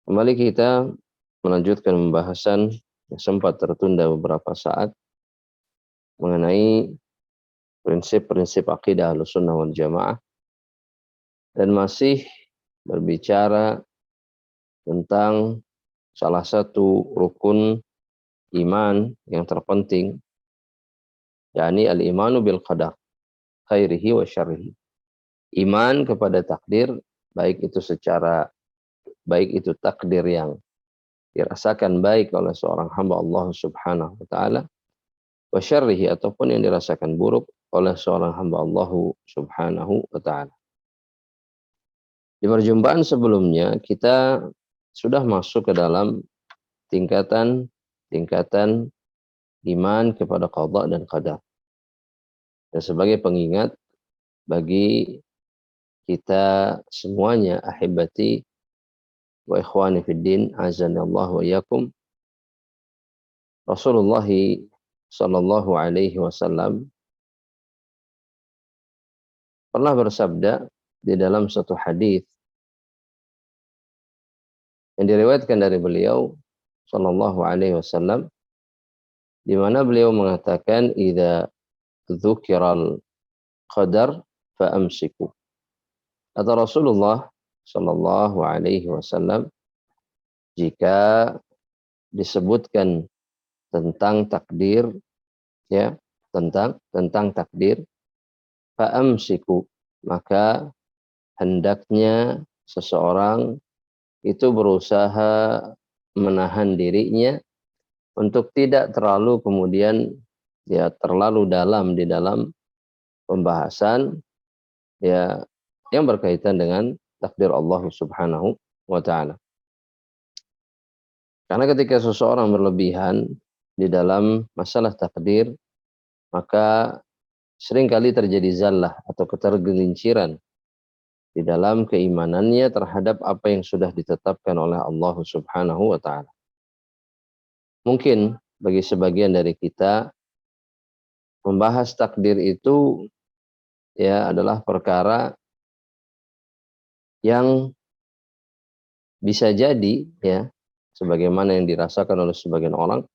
Kembali kita melanjutkan pembahasan yang sempat tertunda beberapa saat mengenai prinsip-prinsip akidah Ahlussunnah wal Jamaah dan masih berbicara tentang salah satu rukun iman yang terpenting, yakni al-imanu bil qadar khairihi wa syarrihi. Iman kepada takdir, baik itu takdir yang dirasakan baik oleh seorang hamba Allah Subhanahu wa taala, wa syarrihi ataupun yang dirasakan buruk oleh seorang hamba Allah Subhanahu wa taala. Di perjumpaan sebelumnya kita sudah masuk ke dalam tingkatan iman kepada qada dan qadar. Dan sebagai pengingat bagi kita semuanya, ahibati wa ikhwani fid din, azanallahu wa iyyakum, Rasulullah sallallahu alaihi wasallam pernah bersabda di dalam satu hadis yang diriwayatkan dari beliau sallallahu alaihi wasallam, di mana beliau mengatakan idza dzukiral qadar fa amsiku. Kata Rasulullah sallallahu alaihi wasallam, jika disebutkan tentang takdir, ya, tentang takdir, fa amsiku, maka hendaknya seseorang itu berusaha menahan dirinya untuk tidak terlalu kemudian terlalu dalam di dalam pembahasan ya yang berkaitan dengan takdir Allah Subhanahu wa taala. Karena ketika seseorang berlebihan di dalam masalah takdir, maka seringkali terjadi zallah atau ketergelinciran di dalam keimanannya terhadap apa yang sudah ditetapkan oleh Allah Subhanahu wa taala. Mungkin bagi sebagian dari kita membahas takdir itu adalah perkara yang bisa jadi sebagaimana yang dirasakan oleh sebagian orang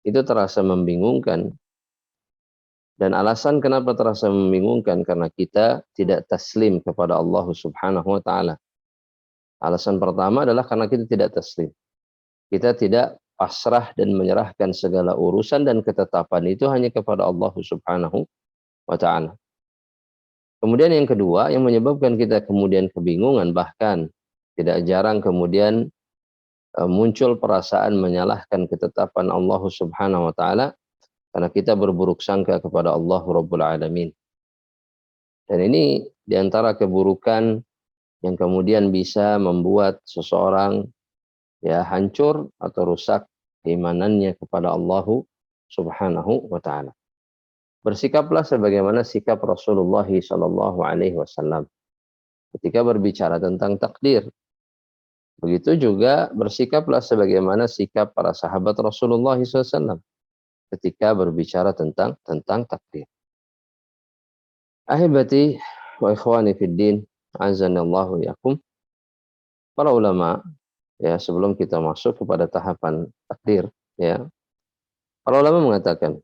itu terasa membingungkan. Dan alasan kenapa terasa membingungkan karena kita tidak taslim kepada Allah Subhanahu wa taala. Alasan pertama adalah karena kita tidak taslim. Kita tidak pasrah dan menyerahkan segala urusan dan ketetapan itu hanya kepada Allah Subhanahu wa taala. Kemudian yang kedua yang menyebabkan kita kemudian kebingungan, bahkan tidak jarang kemudian muncul perasaan menyalahkan ketetapan Allah Subhanahu wa taala karena kita berburuk sangka kepada Allah Rabbul Alamin. Dan ini diantara keburukan yang kemudian bisa membuat seseorang hancur atau rusak keimanannya kepada Allah Subhanahu wa taala. Bersikaplah sebagaimana sikap Rasulullah sallallahu alaihi wasallam ketika berbicara tentang takdir. Begitu juga bersikaplah sebagaimana sikap para sahabat Rasulullah SAW ketika berbicara tentang takdir. Ahibati wa ikhwani fid din, azanallahu yakum. Para ulama sebelum kita masuk kepada tahapan takdir, para ulama mengatakan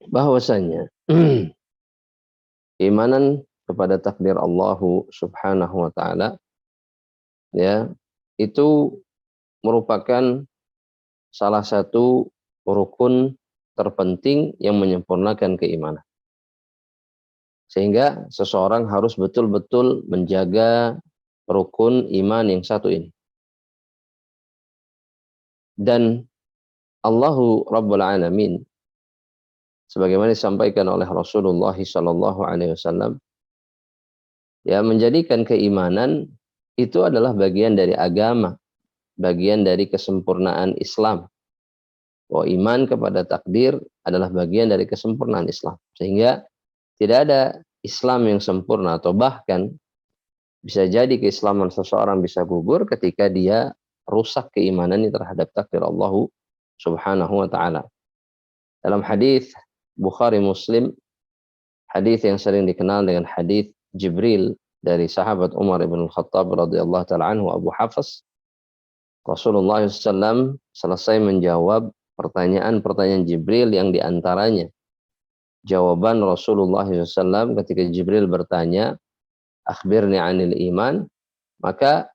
bahwasanya keimanan kepada takdir Allah Subhanahu wa taala itu merupakan salah satu rukun terpenting yang menyempurnakan keimanan. Sehingga seseorang harus betul-betul menjaga rukun iman yang satu ini. Dan Allahu Rabbul Alamin sebagaimana disampaikan oleh Rasulullah sallallahu alaihi wasallam menjadikan keimanan itu adalah bagian dari agama, bagian dari kesempurnaan Islam. Bahwa iman kepada takdir adalah bagian dari kesempurnaan Islam. Sehingga tidak ada Islam yang sempurna, atau bahkan bisa jadi keislaman seseorang bisa gugur ketika dia rusak keimanannya terhadap takdir Allah Subhanahu wa taala. Dalam hadis Bukhari Muslim, hadis yang sering dikenal dengan hadis Jibril dari sahabat Umar bin Khattab radhiyallahu taala anhu, Abu Hafs, Rasulullah SAW selesai menjawab pertanyaan-pertanyaan Jibril yang diantaranya jawaban Rasulullah SAW ketika Jibril bertanya, akhbirni anil iman, maka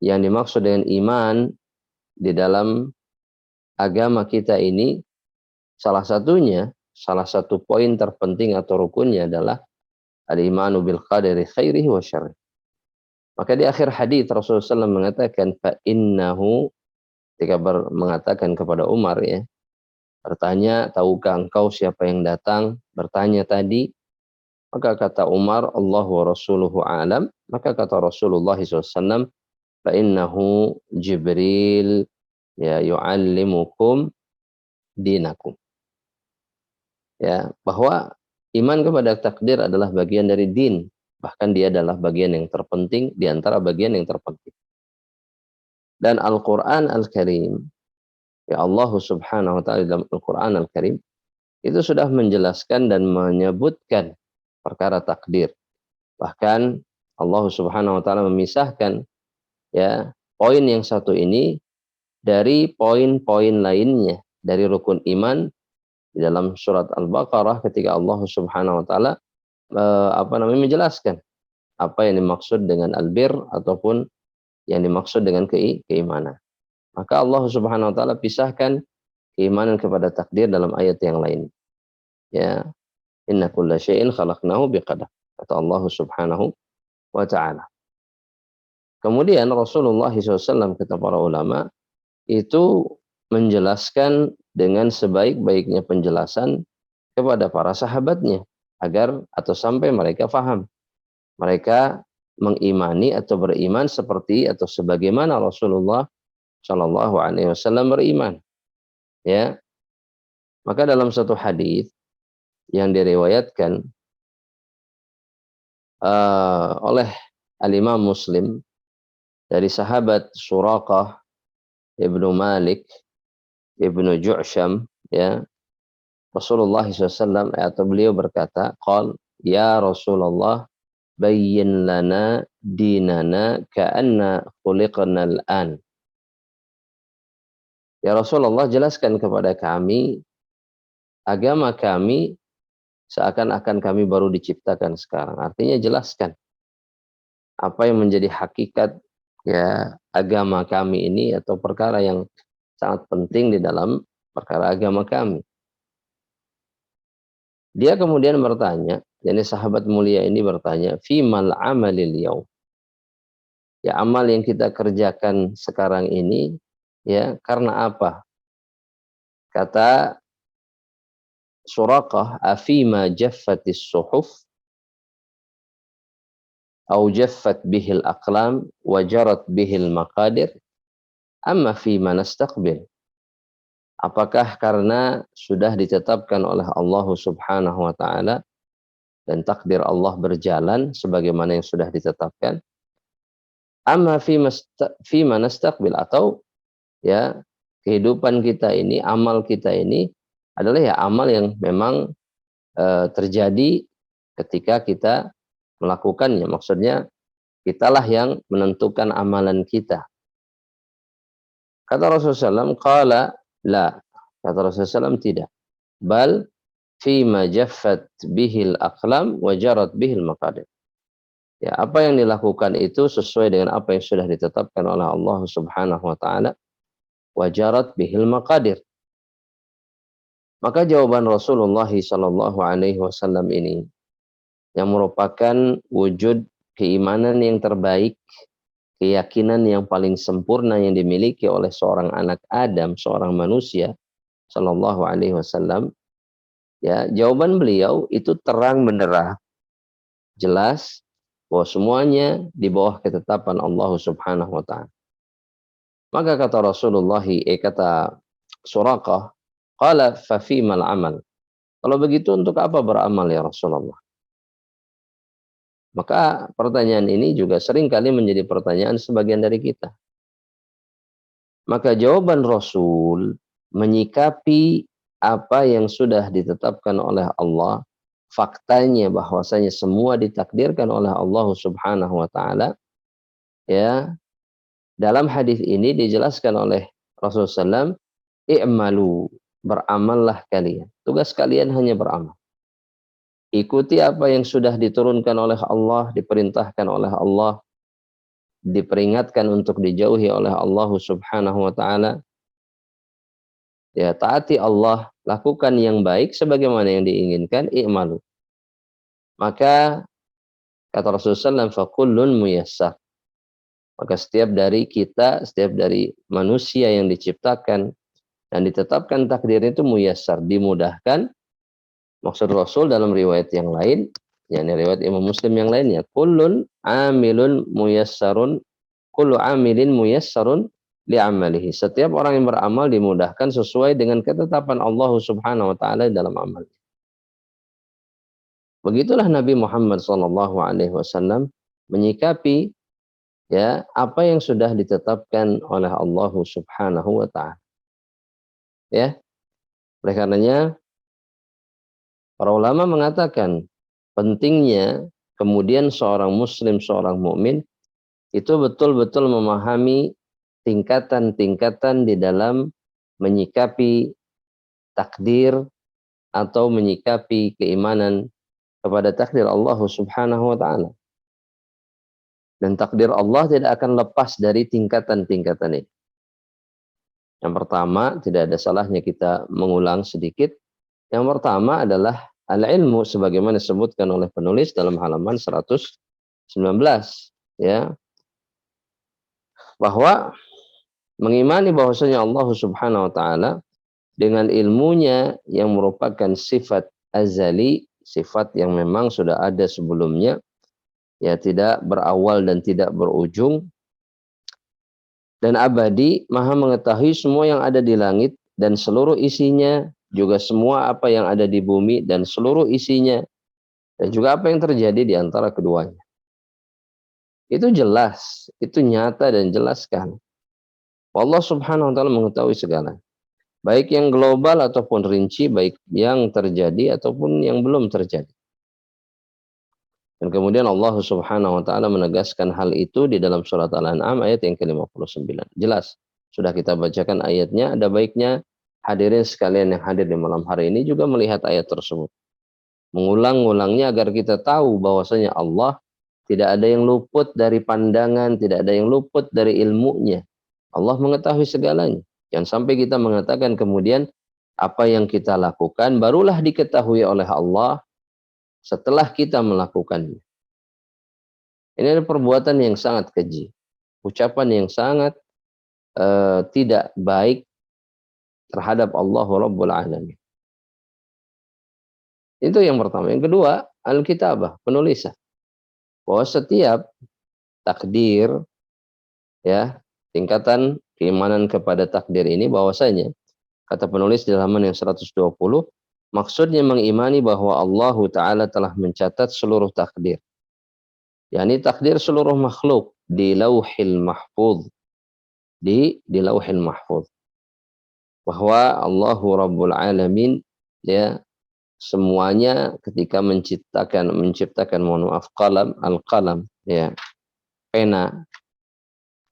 yang dimaksud dengan iman di dalam agama kita ini salah satunya, salah satu poin terpenting atau rukunnya adalah al-imanu bil qadari khairihi wa syarrihi. Maka di akhir hadis Rasulullah SAW mengatakan fa innahu, ketika mengatakan kepada Umar ya, bertanya, tahukah engkau siapa yang datang? Bertanya tadi, maka kata Umar, Allah wa rasuluhu a'lam. Maka kata Rasulullah SAW, fa innahu Jibril ya yu'allimukum dinakum. Ya, bahwa iman kepada takdir adalah bagian dari din, bahkan dia adalah bagian yang terpenting di antara bagian yang terpenting. Dan Al-Qur'an Al-Karim, ya Allah Subhanahu wa taala dalam Al-Qur'an Al-Karim itu sudah menjelaskan dan menyebutkan perkara takdir. Bahkan Allah Subhanahu wa taala memisahkan ya poin yang satu ini dari poin-poin lainnya dari rukun iman di dalam surat Al-Baqarah ketika Allah Subhanahu wa taala menjelaskan apa yang dimaksud dengan albir ataupun yang dimaksud dengan keimanan. Maka Allah Subhanahu wa taala pisahkan keimanan kepada takdir dalam ayat yang lain. Ya, inna kulla syai'in khalaqnahu biqadar. Kata Allah Subhanahu wa taala. Kemudian Rasulullah SAW kata para ulama itu menjelaskan dengan sebaik-baiknya penjelasan kepada para sahabatnya agar atau sampai mereka faham. Mereka mengimani atau beriman seperti atau sebagaimana Rasulullah Shallallahu Alaihi Wasallam beriman. Ya, maka dalam satu hadis yang diriwayatkan oleh Al-Imam Muslim dari sahabat Suraqah Ibnu Malik Ibnu Ju'sham, ya, Rasulullah SAW atau beliau berkata, qal ya Rasulullah bayyin lana dinana ka'anna khuliqna al-an. Ya Rasulullah, jelaskan kepada kami agama kami seakan-akan kami baru diciptakan sekarang. Artinya jelaskan apa yang menjadi hakikat ya agama kami ini atau perkara yang sangat penting di dalam perkara agama kami. Dia kemudian bertanya, yakni sahabat mulia ini bertanya, fimal amalil yaum. Ya, amal yang kita kerjakan sekarang ini ya karena apa? Kata Suraqah, afima jaffatis suhuf au jaffat bihil aqlam wa jarat bihil maqadir amma fima nastaqbil. Apakah karena sudah ditetapkan oleh Allah Subhanahu wa taala dan takdir Allah berjalan sebagaimana yang sudah ditetapkan, amma fima nastaqbil, atau ya kehidupan kita ini, amal kita ini adalah ya amal yang memang terjadi ketika kita melakukannya. Maksudnya kitalah yang menentukan amalan kita. Kata Rasulullah SAW, qala la. Kata Rasulullah SAW, tidak. Bal fima jaffat bihil aqlam wa jarat bihil maqadir. Ya, apa yang dilakukan itu sesuai dengan apa yang sudah ditetapkan oleh Allah Subhanahu wa taala, wa jarat bihil maqadir. Maka jawaban Rasulullah sallallahu alaihi wasallam ini yang merupakan wujud keimanan yang terbaik, keyakinan yang paling sempurna yang dimiliki oleh seorang anak Adam, seorang manusia sallallahu alaihi wasallam. Ya, jawaban beliau itu terang benderang, jelas bahwa semuanya di bawah ketetapan Allah Subhanahu wa taala. Maka kata Rasulullah, kata Suraqah, qala fa fimal amal. Kalau begitu untuk apa beramal ya Rasulullah? Maka pertanyaan ini juga sering kali menjadi pertanyaan sebagian dari kita. Maka jawaban Rasul menyikapi apa yang sudah ditetapkan oleh Allah, faktanya bahwasanya semua ditakdirkan oleh Allah Subhanahu wa taala, ya, Dalam hadis ini dijelaskan oleh Rasulullah SAW, i'malu, beramallah kalian. Tugas kalian hanya beramal. Ikuti apa yang sudah diturunkan oleh Allah, diperintahkan oleh Allah, diperingatkan untuk dijauhi oleh Allah Subhanahu wa taala. Ya, taati Allah, lakukan yang baik sebagaimana yang diinginkan, i'malu. Maka kata Rasulullah SAW, fakullun muyassar. Maka setiap dari kita, setiap dari manusia yang diciptakan dan ditetapkan takdir itu muyassar, dimudahkan. Maksud Rasul dalam riwayat yang lain, yakni riwayat Imam Muslim yang lainnya, kullun amilun muyassarun, kullu amilin muyassarun li'amalihi. Setiap orang yang beramal dimudahkan sesuai dengan ketetapan Allah Subhanahu wa taala dalam amal. Begitulah Nabi Muhammad SAW menyikapi ya apa yang sudah ditetapkan oleh Allah Subhanahu wa taala. Ya, oleh karenanya para ulama mengatakan pentingnya kemudian seorang muslim, seorang mukmin itu betul-betul memahami tingkatan-tingkatan di dalam menyikapi takdir atau menyikapi keimanan kepada takdir Allah Subhanahu wa taala. Dan takdir Allah tidak akan lepas dari tingkatan-tingkatan ini. Yang pertama, tidak ada salahnya kita mengulang sedikit. Yang pertama adalah al-ilmu sebagaimana disebutkan oleh penulis dalam halaman 119, ya, bahwa mengimani bahwasanya Allah Subhanahu wa taala dengan ilmunya yang merupakan sifat azali, sifat yang memang sudah ada sebelumnya, ya, tidak berawal dan tidak berujung, dan abadi, maha mengetahui semua yang ada di langit dan seluruh isinya, juga semua apa yang ada di bumi dan seluruh isinya, dan juga apa yang terjadi di antara keduanya. Itu jelas, itu nyata dan jelas kan. Allah Subhanahu wa taala mengetahui segala, baik yang global ataupun rinci, baik yang terjadi ataupun yang belum terjadi. Dan kemudian Allah Subhanahu wa taala menegaskan hal itu di dalam surat Al-An'am ayat yang ke-59. Jelas, sudah kita bacakan ayatnya, ada baiknya hadirin sekalian yang hadir di malam hari ini juga melihat ayat tersebut. Mengulang-ulangnya agar kita tahu bahwasanya Allah tidak ada yang luput dari pandangan, tidak ada yang luput dari ilmunya. Allah mengetahui segalanya. Jangan sampai kita mengatakan kemudian apa yang kita lakukan barulah diketahui oleh Allah setelah kita melakukannya. Ini adalah perbuatan yang sangat keji, ucapan yang sangat tidak baik terhadap Allah Rabbul Alamin. Itu yang pertama. Yang kedua, al-kitabah, penulisan. Bahwa setiap takdir, ya, tingkatan keimanan kepada takdir ini bahwasanya, kata penulis di halaman yang 120, maksudnya mengimani bahwa Allah Ta'ala telah mencatat seluruh takdir. yakni takdir seluruh makhluk di lauhil mahfuz. Di lauhil mahfuz. Bahwa Allahu Rabbul Alamin, ya, semuanya ketika menciptakan al-qalam, ya, pena,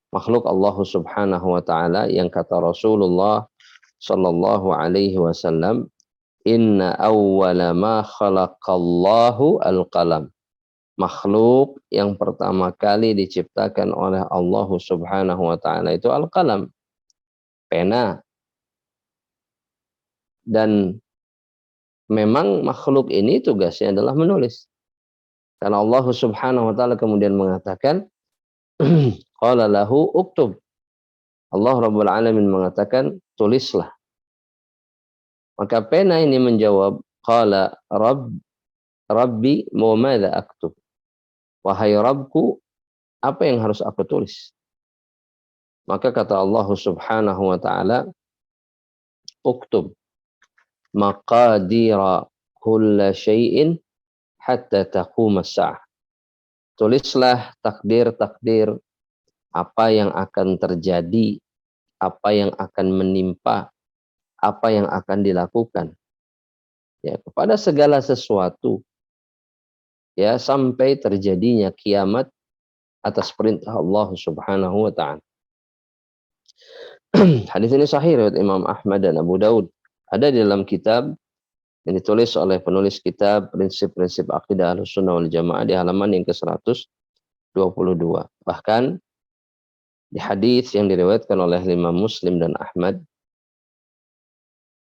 makhluk Allah Subhanahu wa taala yang kata Rasulullah sallallahu alaihi wasallam, inna awwala ma khalaqallahu al-qalam. Makhluk yang pertama kali diciptakan oleh Allah Subhanahu wa taala itu al-qalam, pena. Dan memang makhluk ini tugasnya adalah menulis. Karena Allah Subhanahu wa taala kemudian mengatakan, qala lahu uktub. Allah Rabbul Alamin mengatakan, tulislah. Maka pena ini menjawab, qala rabbi wa madza aktub. Wahai Rabbku, apa yang harus aku tulis? Maka kata Allah Subhanahu wa taala, uktub maqadira kulla syai'in hatta taqum as-sa'ah. Tulislah takdir-takdir apa yang akan terjadi, apa yang akan menimpa, apa yang akan dilakukan, ya, kepada segala sesuatu, ya, sampai terjadinya kiamat atas perintah Allah Subhanahu wa taala. Hadis ini sahih riwayat Imam Ahmad dan Abu Daud. Ada di dalam kitab yang ditulis oleh penulis kitab Prinsip-prinsip Akidah Ahlussunnah wal Jamaah di halaman yang ke-122. Bahkan di hadis yang diriwayatkan oleh Imam Muslim dan Ahmad,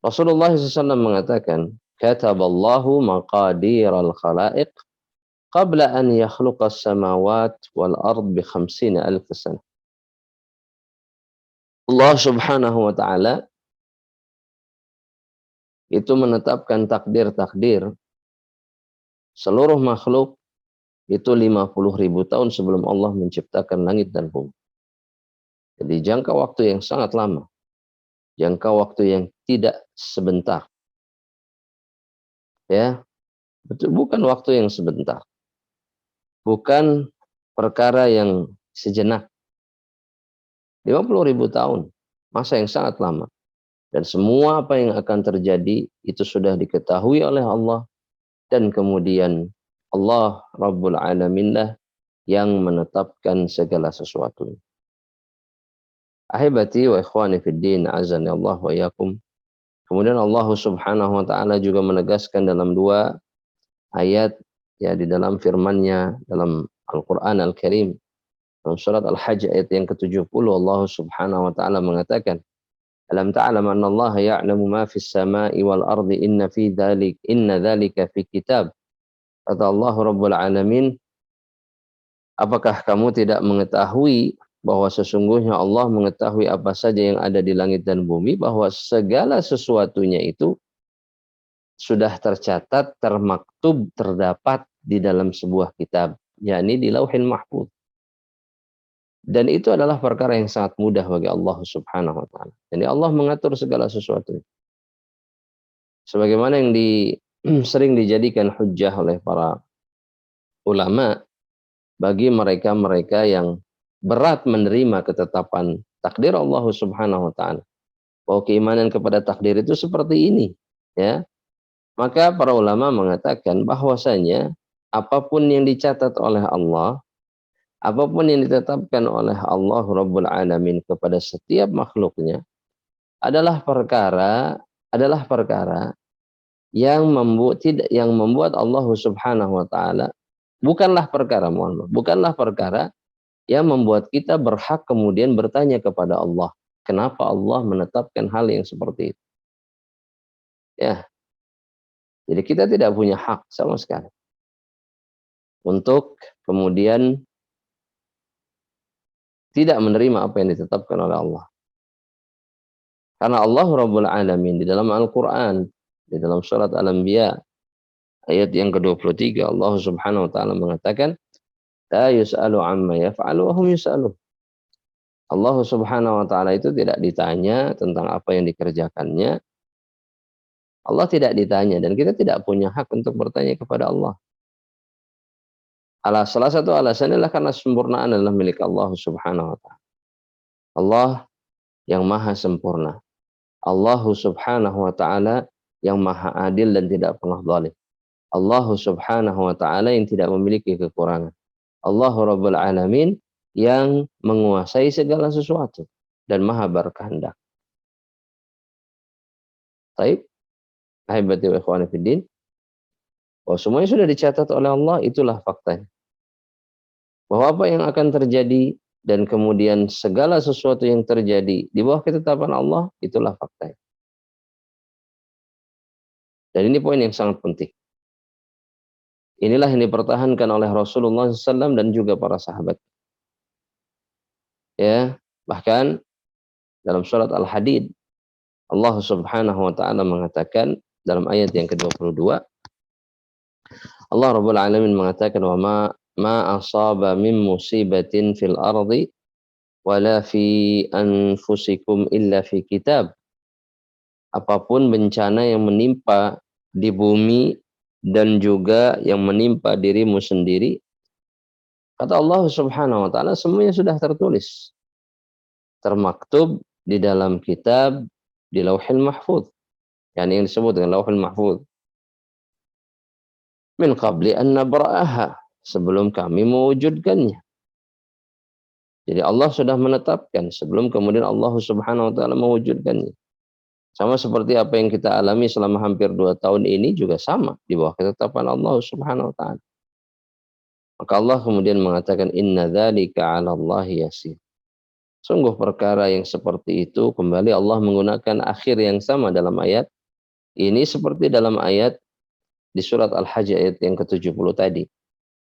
Rasulullah SAW mengatakan, "Kataballahu maqadiral khalaiq qabla an yakhluqas samawat wal ard bi 50,000 sana." Allah Subhanahu wa taala itu menetapkan takdir-takdir seluruh makhluk itu 50.000 tahun sebelum Allah menciptakan langit dan bumi. Jadi jangka waktu yang sangat lama. Jangka waktu yang tidak sebentar. Ya, betul, bukan waktu yang sebentar. Bukan perkara yang sejenak. 50.000 tahun. Masa yang sangat lama. Dan semua apa yang akan terjadi itu sudah diketahui oleh Allah. Dan kemudian Allah Rabbul Alamin lah yang menetapkan segala sesuatu. Ahibati wa ikhwani fid din, azani Allah wa yakum. Kemudian Allah Subhanahu wa taala juga menegaskan dalam dua ayat ya di dalam firman-Nya dalam Al-Qur'an Al-Karim. Dalam surat Al-Hajj ayat yang ke-70 Allah Subhanahu wa taala mengatakan, "Alam ta'lam anna Allah ya'lamu ma fis sama'i wal ardi inna dzalika fi kitab." Kata Allah Rabbul Alamin, apakah kamu tidak mengetahui bahwa sesungguhnya Allah mengetahui apa saja yang ada di langit dan bumi, bahwa segala sesuatunya itu sudah tercatat, termaktub, terdapat di dalam sebuah kitab, yakni di Lauhil Mahfuz. Dan itu adalah perkara yang sangat mudah bagi Allah Subhanahu wa taala. Jadi Allah mengatur segala sesuatu. Sebagaimana yang sering dijadikan hujjah oleh para ulama bagi mereka-mereka yang berat menerima ketetapan takdir Allah Subhanahu wa taala. Bahwa keimanan kepada takdir itu seperti ini, ya. Maka para ulama mengatakan bahwasanya apapun yang dicatat oleh Allah, apapun yang ditetapkan oleh Allah Rabbul Alamin kepada setiap makhluknya adalah perkara yang membuat Allah Subhanahu wa taala bukanlah perkara yang membuat kita berhak kemudian bertanya kepada Allah, kenapa Allah menetapkan hal yang seperti itu? Ya, jadi kita tidak punya hak sama sekali untuk kemudian tidak menerima apa yang ditetapkan oleh Allah. Karena Allah Rabbul Alamin di dalam Al-Quran, di dalam surat Al-Anbiya, ayat yang ke-23, Allah Subhanahu wa taala mengatakan, "La yus'alu amma yaf'alu wa hum yus'alun." Allah Subhanahu wa taala itu tidak ditanya tentang apa yang dikerjakannya. Allah tidak ditanya dan kita tidak punya hak untuk bertanya kepada Allah. Salah satu alasannya adalah karena sempurnaan adalah milik Allah Subhanahu wa taala. Allah yang maha sempurna. Allah Subhanahu wa taala yang maha adil dan tidak pernah zalim. Allah Subhanahu wa taala yang tidak memiliki kekurangan. Allah Rabbul Alamin yang menguasai segala sesuatu dan maha berkehendak. Baik, ahibati wa ikhwani fiddin. Bahwa semuanya sudah dicatat oleh Allah, itulah faktanya. Bahwa apa yang akan terjadi dan kemudian segala sesuatu yang terjadi di bawah ketetapan Allah, itulah faktanya. Dan ini poin yang sangat penting. Inilah yang dipertahankan oleh Rasulullah SAW dan juga para sahabat. Ya, bahkan dalam surat Al-Hadid, Allah Subhanahu wa taala mengatakan dalam ayat yang ke-22, Allah Rabbul Alamin mengatakan, "Wa ma asaba min musibatin fil ardi wala fi anfusikum illa fi kitab." Apapun bencana yang menimpa di bumi dan juga yang menimpa dirimu sendiri, kata Allah Subhanahu wa taala, semuanya sudah tertulis, termaktub di dalam kitab di Lauhil Mahfuz. Yang disebut dengan Lauhil Mahfuz. Min qabli an nabra'aha, sebelum kami mewujudkannya. Jadi Allah sudah menetapkan sebelum kemudian Allah Subhanahu wa taala mewujudkannya. Sama seperti apa yang kita alami selama hampir 2 tahun ini juga sama di bawah ketetapan Allah Subhanahu wa taala. Maka Allah kemudian mengatakan inna dzalika 'ala Allahi yasir. Sungguh perkara yang seperti itu kembali Allah menggunakan akhir yang sama dalam ayat ini seperti dalam ayat di surat Al-Hajj ayat yang ke-70 tadi.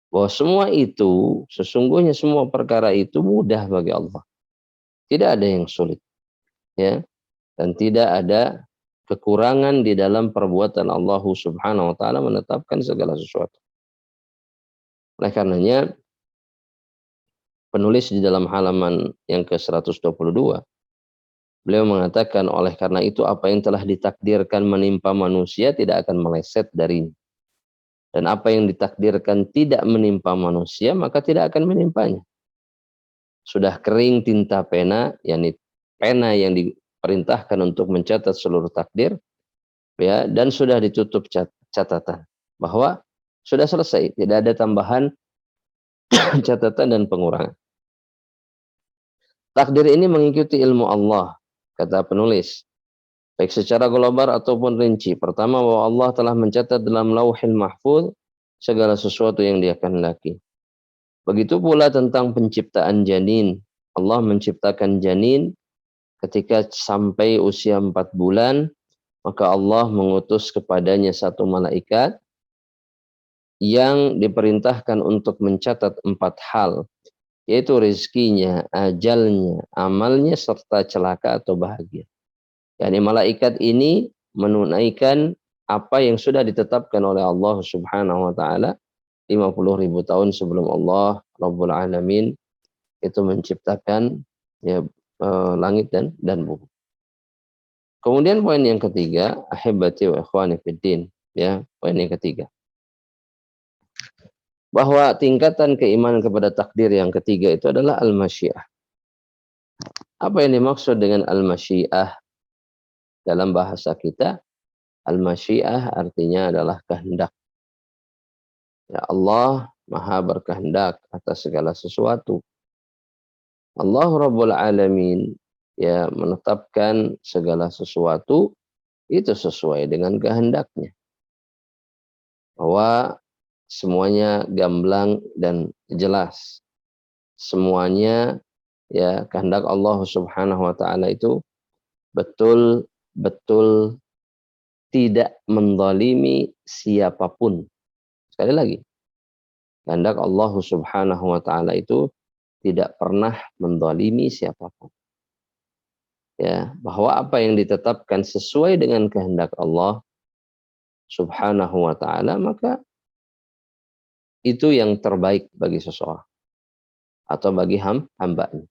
Bahwa semua itu, sesungguhnya semua perkara itu mudah bagi Allah. Tidak ada yang sulit. Ya. Dan tidak ada kekurangan di dalam perbuatan Allah Subhanahu wa taala menetapkan segala sesuatu. Oleh karenanya penulis di dalam halaman yang ke-122 beliau mengatakan oleh karena itu apa yang telah ditakdirkan menimpa manusia tidak akan meleset darinya. Dan apa yang ditakdirkan tidak menimpa manusia maka tidak akan menimpanya. Sudah kering tinta pena, yakni pena yang diperintahkan untuk mencatat seluruh takdir, ya, dan sudah ditutup catatan bahwa sudah selesai, tidak ada tambahan catatan dan pengurangan. Takdir ini mengikuti ilmu Allah, kata penulis, baik secara global ataupun rinci. Pertama, bahwa Allah telah mencatat dalam Lauhil Mahfuz segala sesuatu yang Dia kehendaki. Begitu pula tentang penciptaan janin. Allah menciptakan janin ketika sampai usia 4 bulan, maka Allah mengutus kepadanya satu malaikat yang diperintahkan untuk mencatat 4 hal, yaitu rezekinya, ajalnya, amalnya, serta celaka atau bahagia. Yani malaikat ini menunaikan apa yang sudah ditetapkan oleh Allah Subhanahu wa taala 50.000 tahun sebelum Allah Rabbul Alamin itu menciptakan ya langit dan bumi. Kemudian poin yang ketiga, ahibati wa ikhwani fiddin, ya, poin yang ketiga. Bahwa tingkatan keimanan kepada takdir yang ketiga itu adalah al-masyiah. Apa yang dimaksud dengan al-masyiah dalam bahasa kita? Al-masyiah artinya adalah kehendak. Ya, Allah Maha berkehendak atas segala sesuatu. Allah Rabbul Alamin ya menetapkan segala sesuatu itu sesuai dengan kehendaknya. Bahwa semuanya gamblang dan jelas. Semuanya ya kehendak Allah Subhanahu wa taala itu betul-betul tidak menzalimi siapapun. Sekali lagi, kehendak Allah Subhanahu wa taala itu tidak pernah menzalimi siapapun. Ya, bahwa apa yang ditetapkan sesuai dengan kehendak Allah Subhanahu wa taala maka itu yang terbaik bagi seseorang atau bagi hambanya.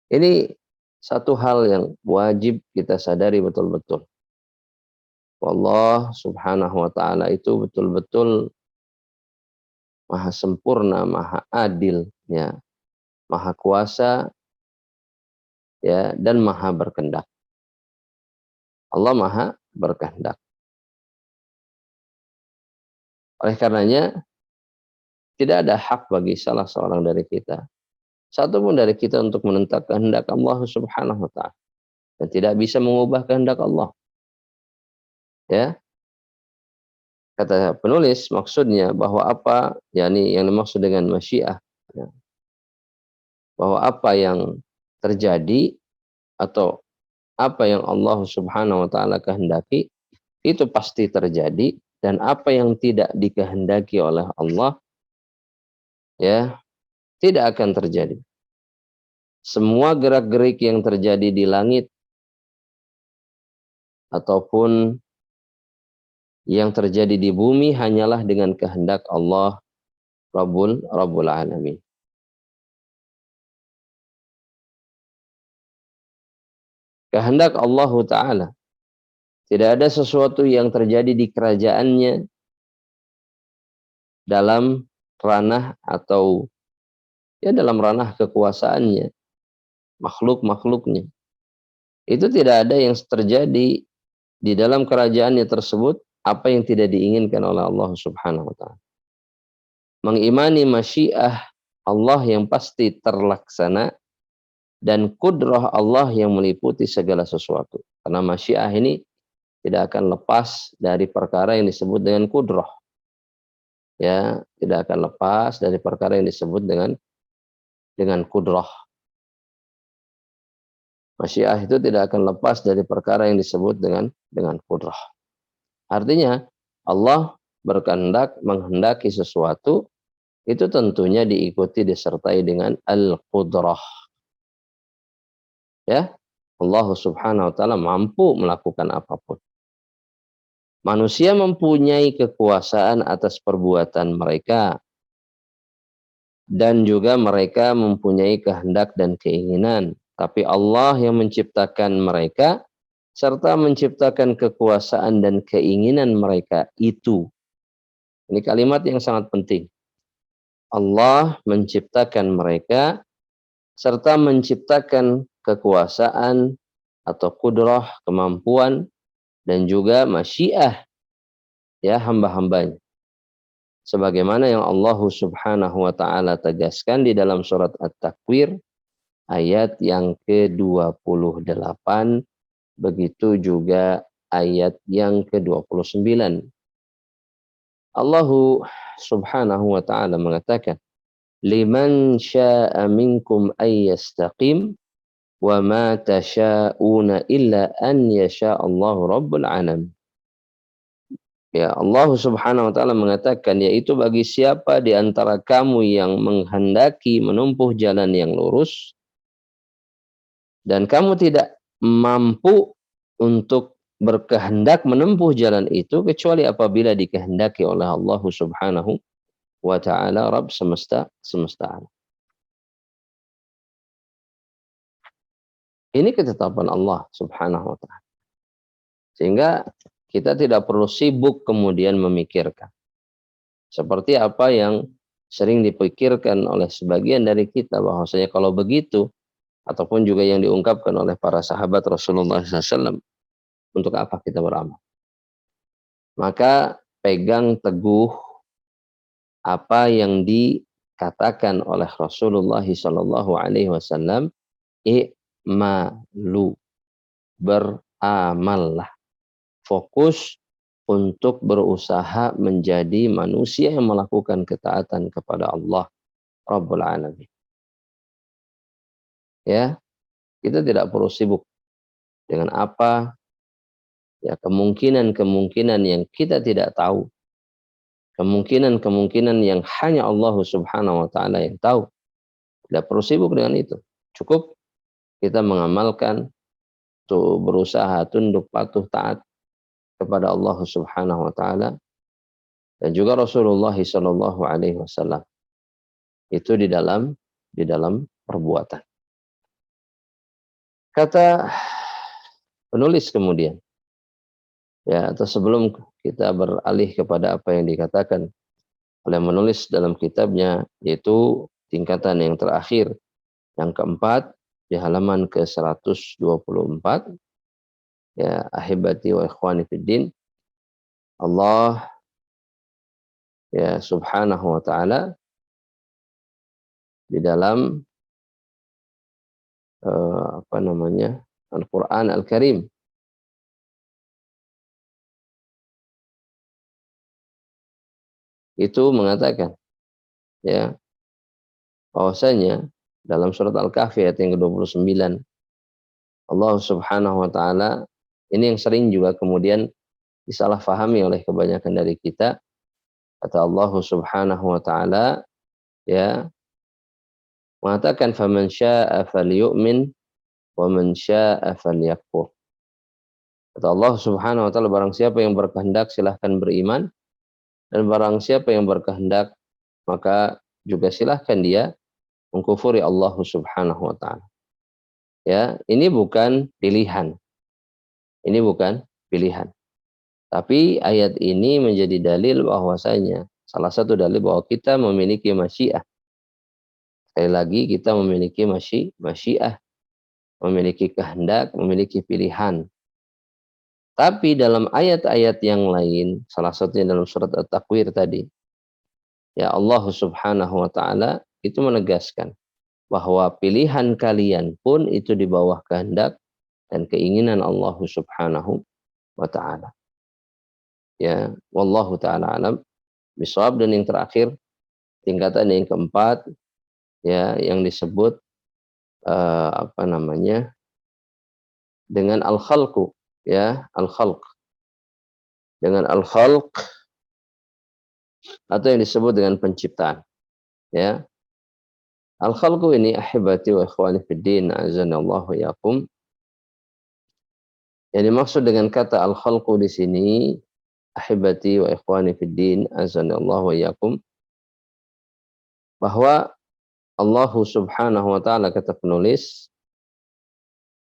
Ini satu hal yang wajib kita sadari betul-betul. Allah Subhanahu wa taala itu betul-betul maha sempurna, maha adil, ya, maha kuasa, ya, dan maha berkehendak. Allah maha berkehendak. Oleh karenanya tidak ada hak bagi salah seorang dari kita, satu pun dari kita untuk menentang kehendak Allah Subhanahu wa taala dan tidak bisa mengubah kehendak Allah. Ya. Kata penulis maksudnya bahwa apa yakni yang dimaksud dengan masyiah, ya, bahwa apa yang terjadi atau apa yang Allah Subhanahu wa taala kehendaki itu pasti terjadi, dan apa yang tidak dikehendaki oleh Allah ya tidak akan terjadi. Semua gerak-gerik yang terjadi di langit ataupun yang terjadi di bumi hanyalah dengan kehendak Allah Rabbul Alamin. Kehendak Allah Ta'ala. Tidak ada sesuatu yang terjadi di kerajaannya dalam ranah atau ya dalam ranah kekuasaannya, makhluk-makhluknya. Itu tidak ada yang terjadi di dalam kerajaannya tersebut apa yang tidak diinginkan oleh Allah Subhanahu wa taala. Mengimani masyiah Allah yang pasti terlaksana, dan kudrah Allah yang meliputi segala sesuatu. Karena masyiah ini tidak akan lepas dari perkara yang disebut dengan kudrah. Ya, tidak akan lepas dari perkara yang disebut dengan kudrah. Masyiah itu tidak akan lepas dari perkara yang disebut dengan kudrah. Artinya Allah berkehendak menghendaki sesuatu, itu tentunya diikuti disertai dengan al-qudrah. Ya, Allah Subhanahu wa taala mampu melakukan apapun. Manusia mempunyai kekuasaan atas perbuatan mereka, dan juga mereka mempunyai kehendak dan keinginan. Tapi Allah yang menciptakan mereka serta menciptakan kekuasaan dan keinginan mereka itu. Ini kalimat yang sangat penting. Allah menciptakan mereka serta menciptakan kekuasaan atau kudrah, kemampuan, dan juga masyiah, ya, hamba-hambanya. Sebagaimana yang Allah Subhanahu wa taala tegaskan di dalam surat At-Takwir ayat yang ke-28, begitu juga ayat yang ke-29. Allah Subhanahu wa taala mengatakan, "Liman syaa'a minkum ay yastaqim wa ma tasyauna illa an yasha Allahu rabbul alamin." Ya, Allah Subhanahu wa taala mengatakan, yaitu bagi siapa di antara kamu yang menghendaki menempuh jalan yang lurus dan kamu tidak mampu untuk berkehendak menempuh jalan itu kecuali apabila dikehendaki oleh Allah Subhanahu wa taala, Rabb semesta alam. Ini ketetapan Allah Subhanahu wa taala. Sehingga kita tidak perlu sibuk kemudian memikirkan. Seperti apa yang sering dipikirkan oleh sebagian dari kita, bahwasanya kalau begitu, ataupun juga yang diungkapkan oleh para sahabat Rasulullah SAW, untuk apa kita beramal? Maka pegang teguh apa yang dikatakan oleh Rasulullah SAW, i'malu, beramallah, fokus untuk berusaha menjadi manusia yang melakukan ketaatan kepada Allah Rabbul Alamin. Ya, kita tidak perlu sibuk dengan apa, ya, kemungkinan-kemungkinan yang kita tidak tahu. Kemungkinan-kemungkinan yang hanya Allah Subhanahu wa taala yang tahu. Tidak perlu sibuk dengan itu. Cukup kita mengamalkan, tuh, berusaha tunduk patuh taat kepada Allah Subhanahu wa taala dan juga Rasulullah sallallahu alaihi wasallam. Itu di dalam perbuatan. Kata penulis kemudian, ya, atau sebelum kita beralih kepada apa yang dikatakan oleh menulis dalam kitabnya, yaitu tingkatan yang terakhir, yang keempat, di halaman ke-124, ya, ahibati wa ikhwani fiddin, Allah, ya, Subhanahu wa taala di dalam apa namanya, Al-Qur'an Al-Karim itu mengatakan, ya, bahwasanya dalam surat Al-Kahfi ayat yang ke-29, Allah Subhanahu wa taala, ini yang sering juga kemudian disalahfahami oleh kebanyakan dari kita. Kata Allah Subhanahu wa taala, ya, mengatakan, faman syaa'a falyu'min wa man syaa'a falyakfur. Kata Allah Subhanahu wa taala, barang siapa yang berkehendak silahkan beriman, dan barang siapa yang berkehendak maka juga silahkan dia mengkufuri Allah Subhanahu wa taala. Ya, ini bukan pilihan. Ini bukan pilihan. Tapi ayat ini menjadi dalil bahwasanya, salah satu dalil bahwa kita memiliki masyiah. Sekali lagi, kita memiliki masyiah, memiliki kehendak, memiliki pilihan. Tapi dalam ayat-ayat yang lain, salah satunya dalam surat At-Takwir tadi, ya, Allah Subhanahu wa taala itu menegaskan bahwa pilihan kalian pun itu di bawah kehendak dan keinginan Allah Subhanahu wa taala. Ya, wallahu taala alam bisawab. Dan yang terakhir, tingkatan yang keempat, ya, yang disebut dengan al-khalqu, ya, al-khalq. Dengan al-khalq atau yang disebut dengan penciptaan, ya. Al-khalqu ini ahibati wa ikhwani fid din, azanallahu wa yakum. Yang dimaksud dengan kata al-khalqu di sini, ahibati wa ikhwani fid din, azanallahu wa yakum, bahwa Allah Subhanahu wa taala, kata penulis,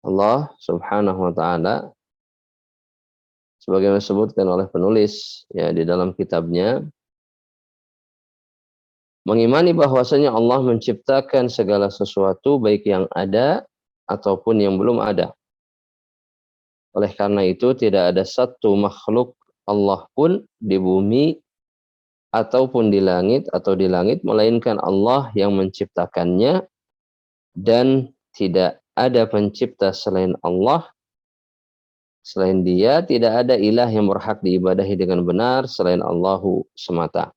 Allah Subhanahu wa taala sebagaimana disebutkan oleh penulis, ya, di dalam kitabnya, mengimani bahwasanya Allah menciptakan segala sesuatu baik yang ada ataupun yang belum ada. Oleh karena itu tidak ada satu makhluk Allah pun di bumi ataupun di langit melainkan Allah yang menciptakannya, dan tidak ada pencipta selain Allah. Selain Dia tidak ada ilah yang berhak diibadahi dengan benar selain Allahu semata.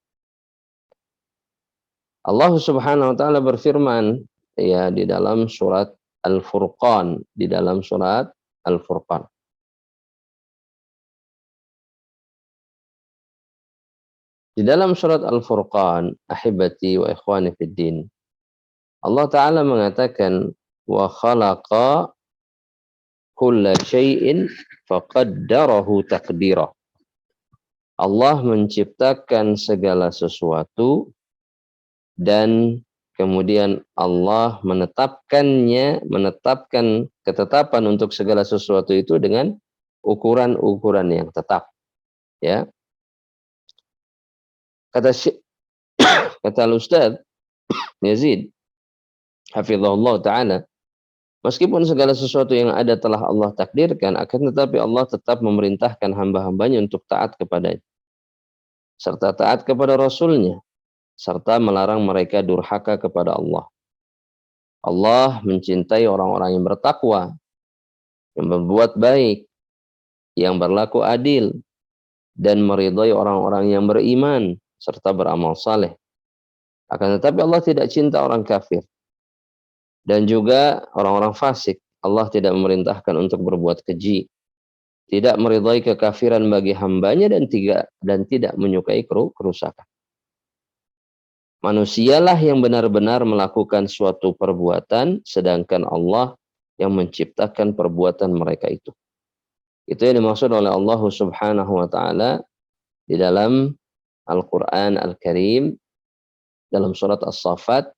Allah Subhanahu wa taala berfirman, ya, di dalam surat Al-Furqan, di dalam surat Al-Furqan. Di dalam surat Al-Furqan, ahibati wa ikhwani fid din, Allah taala mengatakan, wa khalaqa kulla syai'in faqaddarahu taqdira. Allah menciptakan segala sesuatu dan kemudian Allah menetapkan ketetapan untuk segala sesuatu itu dengan ukuran-ukuran yang tetap, ya. Kata Al-Ustaz Yazid hafizahullah taala, meskipun segala sesuatu yang ada telah Allah takdirkan, akan tetapi Allah tetap memerintahkan hamba-hambanya untuk taat kepadanya serta taat kepada Rasulnya, serta melarang mereka durhaka kepada Allah. Allah mencintai orang-orang yang bertakwa, yang berbuat baik, yang berlaku adil, dan meridhai orang-orang yang beriman serta beramal saleh. Akan tetapi Allah tidak cinta orang kafir dan juga orang-orang fasik. Allah tidak memerintahkan untuk berbuat keji, tidak meridhai kekafiran bagi hambanya, dan tidak menyukai kerusakan. Manusialah yang benar-benar melakukan suatu perbuatan, sedangkan Allah yang menciptakan perbuatan mereka itu. Itu yang dimaksud oleh Allah Subhanahu wa taala di dalam Al-Qur'an Al-Karim, dalam surat As-Saffat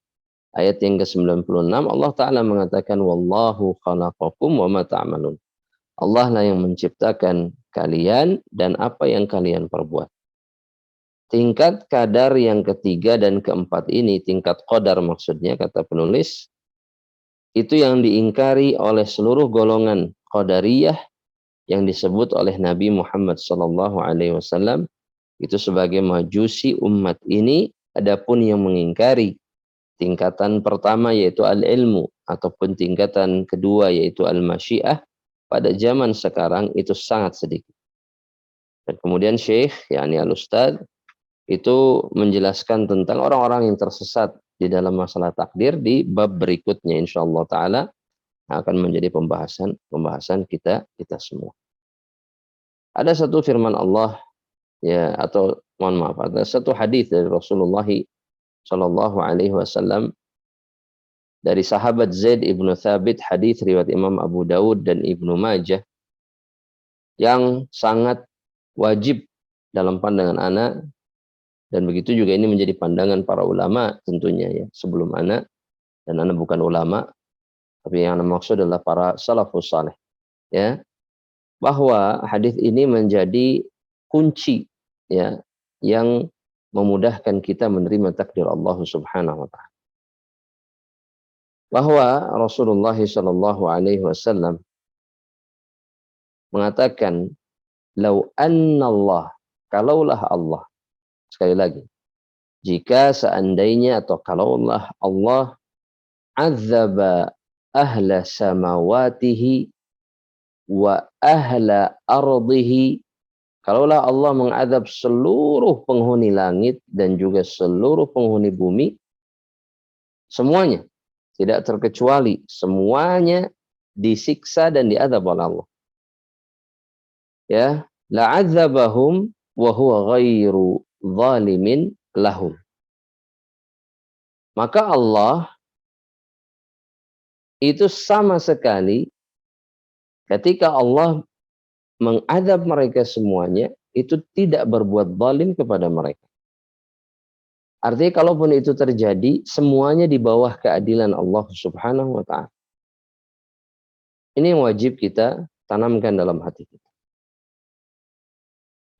ayat yang ke-96. Allah taala mengatakan, wallahu khalaqakum wa ma ta'malun. Allah lah yang menciptakan kalian dan apa yang kalian perbuat. Tingkat kadar yang ketiga dan keempat ini, tingkat qadar maksudnya, kata penulis, itu yang diingkari oleh seluruh golongan qadariyah yang disebut oleh Nabi Muhammad SAW itu sebagai majusi umat ini. Adapun yang mengingkari tingkatan pertama yaitu al-ilmu, ataupun tingkatan kedua yaitu al-masyiah, pada zaman sekarang itu sangat sedikit. Dan kemudian Syekh, yakni Al-Ustaz, itu menjelaskan tentang orang-orang yang tersesat di dalam masalah takdir di bab berikutnya, insyaallah taala akan menjadi pembahasan kita semua. Ada satu firman Allah, ya, atau mohon maaf, ada satu hadis dari Rasulullah Shallallahu alaihi wasallam dari sahabat Zaid ibnu Thabit, hadis riwayat Imam Abu Daud dan Ibnu Majah, yang sangat wajib dalam pandangan anak. Dan begitu juga ini menjadi pandangan para ulama tentunya, ya, sebelum anak, dan anak bukan ulama, tapi yang maksud adalah para salafus saleh, ya, bahwa hadis ini menjadi kunci, ya, yang memudahkan kita menerima takdir Allah Subhanahu wa taala. Bahwa Rasulullah Shallallahu alaihi wasallam mengatakan, lau anna Allah, kalaulah Allah, sekali lagi, Jika seandainya atau kalaulah Allah azaba ahla samawatihi wa ahla ardihi, kalaulah Allah mengadab seluruh penghuni langit dan juga seluruh penghuni bumi, semuanya, tidak terkecuali, semuanya disiksa dan diadab oleh Allah. Ya, la'adzabahum wa huwa ghairu zalimin lahum. Maka Allah itu sama sekali ketika Allah mengadab mereka semuanya, itu tidak berbuat zalim kepada mereka. Artinya kalaupun itu terjadi, semuanya di bawah keadilan Allah Subhanahu wa ta'ala. Ini yang wajib kita tanamkan dalam hati kita.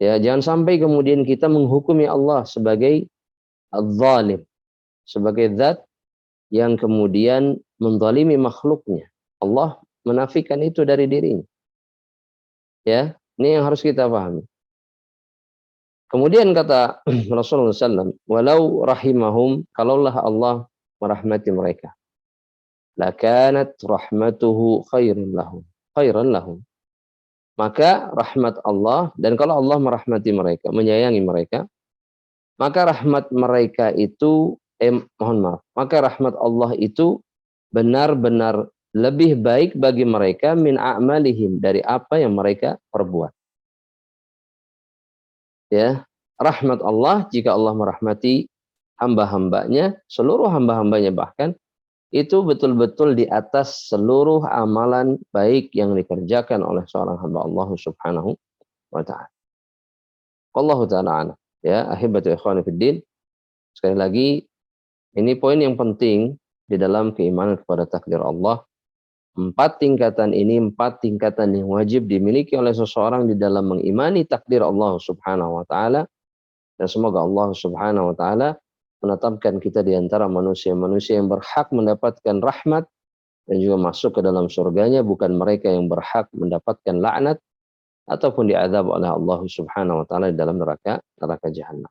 Ya, jangan sampai kemudian kita menghukumi Allah sebagai zalim, sebagai zat yang kemudian menzalimi makhluknya. Allah menafikan itu dari dirinya. Ya, ini yang harus kita pahami. Kemudian kata Rasulullah SAW, walau rahimahum, kalaulah Allah merahmati mereka, lakanat rahmatuhu khairan lahum. Khairan lahum. Maka rahmat Allah, dan kalau Allah merahmati mereka, menyayangi mereka, maka rahmat mereka itu, mohon maaf, maka rahmat Allah itu benar-benar lebih baik bagi mereka min a'malihim, dari apa yang mereka perbuat. Ya, rahmat Allah, jika Allah merahmati hamba-hambanya, seluruh hamba-hambanya bahkan, itu betul-betul di atas seluruh amalan baik yang dikerjakan oleh seorang hamba Allah Subhanahu wa ta'ala. Wallahu ta'ala a'lam. Ya, ahibatu ikhwani fiddin. Sekali lagi, ini poin yang penting di dalam keimanan kepada takdir Allah. 4 tingkatan ini, 4 tingkatan yang wajib dimiliki oleh seseorang di dalam mengimani takdir Allah Subhanahu wa ta'ala. Dan semoga Allah Subhanahu wa ta'ala menetapkan kita di antara manusia-manusia yang berhak mendapatkan rahmat dan juga masuk ke dalam surganya, bukan mereka yang berhak mendapatkan laknat ataupun diazab oleh Allah Subhanahu wa ta'ala di dalam neraka jahannam.